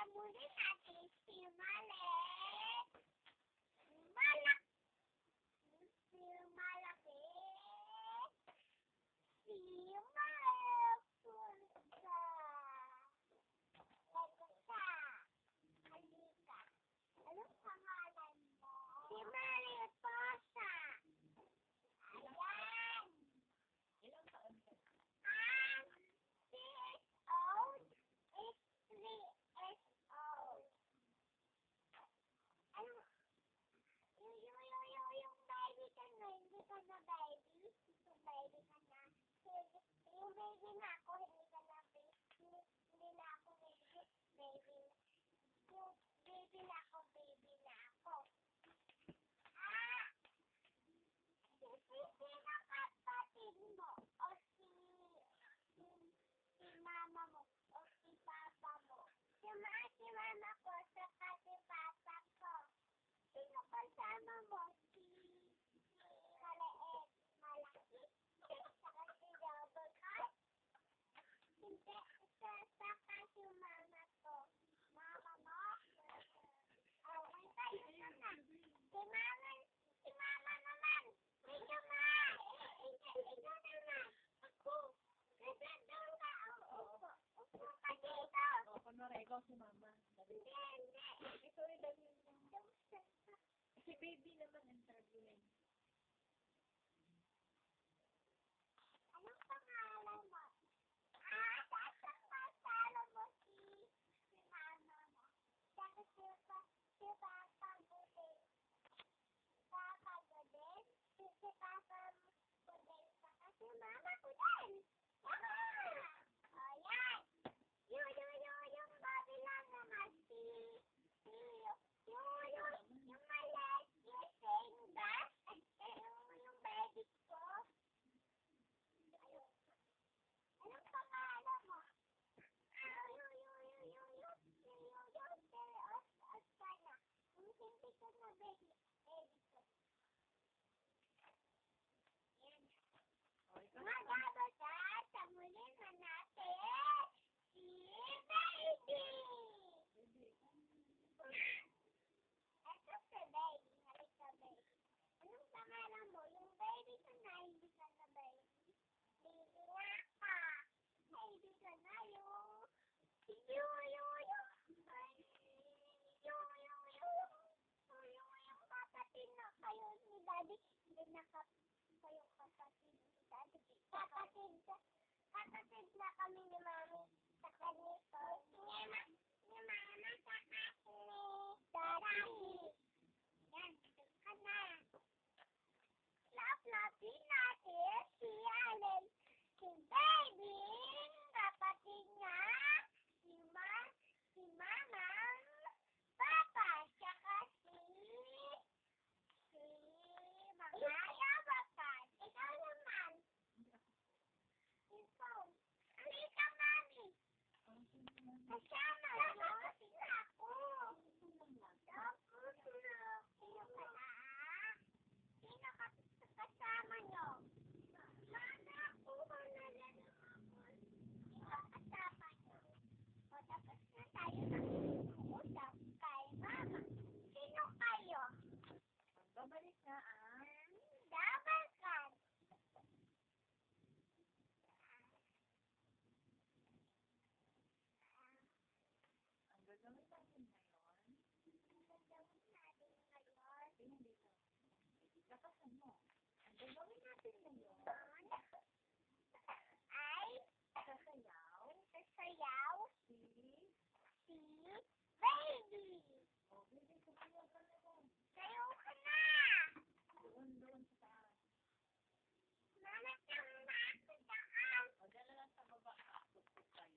Sabulin natin si Malik. Malak. Si Malaki. Si Malik. Pulsa. Halika. Halika. Anong pangalan mo? Si Malik Posa. Ayan. Ilang taon ka? 3 years old. It's 3 years old. Ano? Yung baby ka na, hindi ka na baby. Yung baby ka na. Yung baby na ako, hindi ka na baby. Hindi na ako baby. Baby. Yung baby na ako, baby na ako. Sino kapatid mo? O si mama mo? O si papa mo? Si mama ko, saka si papa ko. Sino kasama mo? Si maliit, malaki. Saka si double cut. Hindi, saka si mama ko. Mama mo? Oh, tayo na. Si mama naman. Medyo na. Ito naman. Ako. Doon ka. Upo ka dito. O, kunwari, ikaw si mama. Hindi. Ito rin dali mo. Si baby naman ang sabihin. Anong pangalan mo? Sasakasalo mo si mama mo. Saka si papa mo din. Papa mo din? Si papa mo din. Saka si mama ko din. Ayan. Yung baby lang naman yung maliit, yung saying that, yung baby ko. Anong pangalan mo? Hindi ko na baby ko. Yan. O, ikaw Mga naman. kabata, samulin na natin si baby. Ito si baby. Halika baby. Anong pangalan mo? Yung baby ka na, hindi ka na baby. Baby nga ka. Baby ka na yung yung kapatid na kayo ni daddy. Hindi na kayo kapatid ni daddy. Kapatid na kami ni mami. Sa kanito. Ni mama sa daddy. Yan, doon ka na. Lap-lapin natin si Allen. Si baby, kapatid niya, si mama, papa, saka si mga yabakan. Ikaw naman. Ikaw. Halika, mami. Kasama mo sila ako. Sino kasama nyo? Mana ako, wala na ako. Sino kasama nyo? O, tapos na tayo nag-uusap kay mama. Sino kayo? Babalik na, Dabakan. Ang gagawin natin ngayon, tingnan dito. Lakasan mo. Ang gagawin natin ngayon, Ay, sasayaw, sasayaw si, baby. o, baby, sasayaw ka na doon. Sayaw ka na. Doon sa taas. Mama, tama na ako daan. O, dyan na lang sa baba. Tutok tayo.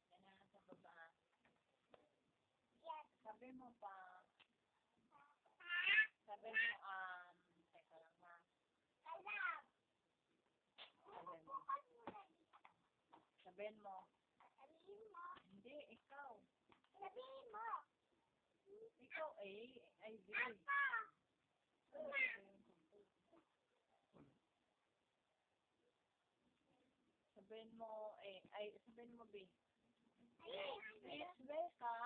Dyan na lang sa baba. Yan. Sabi mo pa, Ha? sabi mo, teka lang ha. Alam. Bukas mo na dito. Sabihin mo, Sabihin mo. hindi, ikaw. Sabihin mo. Ikaw, ay, B. Ako. Sabihin mo, sabihin mo, B. Ayun. Yes, Becca.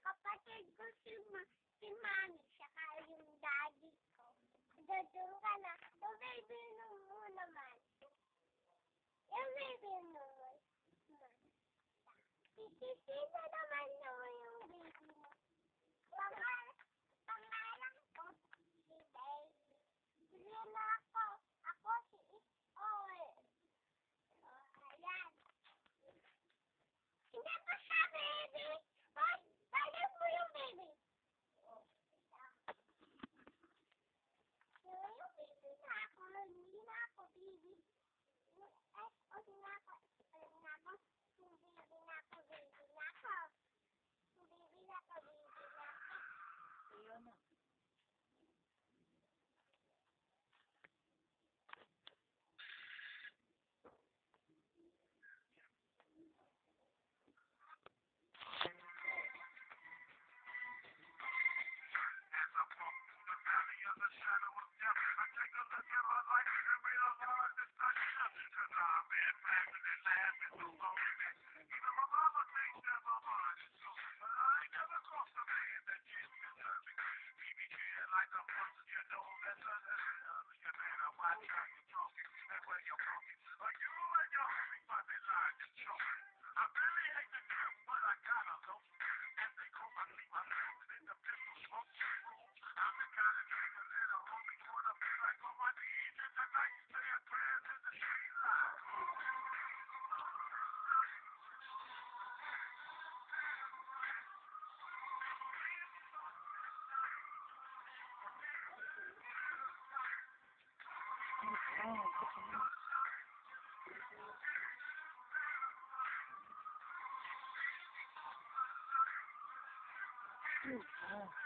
kapatid ko si Mami, saka yung daddy ko. Doon ka na. Yung baby mo naman. Yung baby mo. Sino naman yung baby mo? Pangalan ko, si Baby. Yun ako. Ako si Isol. Ayan. Hindi pa siya, baby. Ay, balik mo yung baby. Yung baby na ako. Hindi na ako, baby. Ay, hindi na ako. Hindi na ako. Yung baby na ako, baby na ako. Yung baby na ako, baby na ako. Ayun na. Oh.